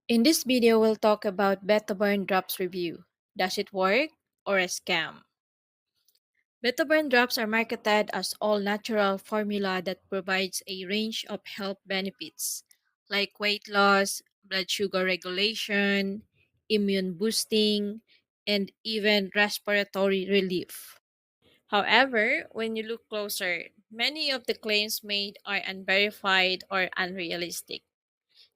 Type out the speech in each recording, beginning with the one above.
In this video, we'll talk about VittaBurn Drops review. Does it work or a scam? VittaBurn Drops are marketed as all-natural formula that provides a range of health benefits like weight loss, blood sugar regulation, immune boosting, and even respiratory relief. However, when you look closer, many of the claims made are unverified or unrealistic.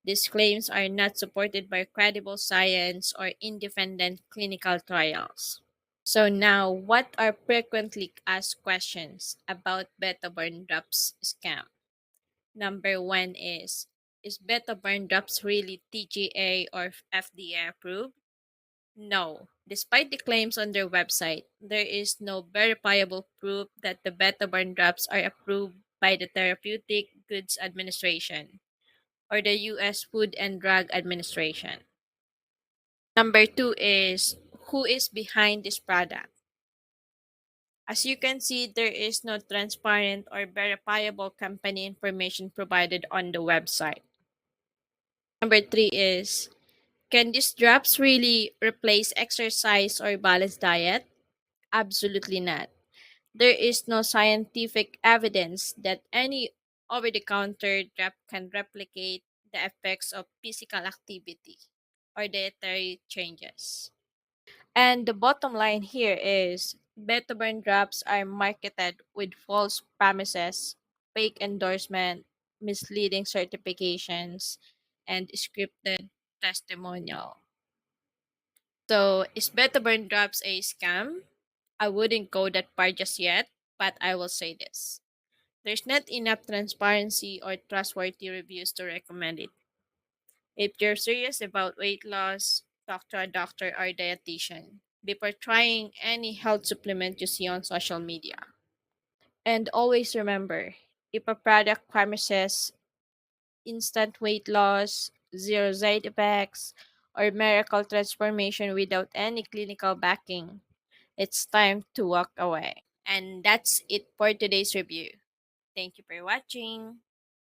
These claims are not supported by credible science or independent clinical trials. So now, what are frequently asked questions about beta burn drops scam? Number one is beta burn drops really TGA or FDA approved? No. Despite the claims on their website, there is no verifiable proof that the beta burn drops are approved by the Therapeutic Goods Administration or the US Food and Drug Administration. Number two is who is behind this product? As you can see, there is no transparent or verifiable company information provided on the website. Number three is can these drops really replace exercise or balanced diet? Absolutely not. There is no scientific evidence that any over the counter drug can replicate the effects of physical activity or dietary changes. And the bottom line here is beta-burn drops are marketed with false promises, fake endorsement, misleading certifications, and scripted testimonial. So, is beta-burn drops a scam? I wouldn't go that far just yet, but I will say this. There's not enough transparency or trustworthy reviews to recommend it. If you're serious about weight loss, talk to a doctor or dietitian before trying any health supplement you see on social media. And always remember, if a product promises instant weight loss, zero side effects, or miracle transformation without any clinical backing, it's time to walk away. And that's it for today's review. Thank you for watching.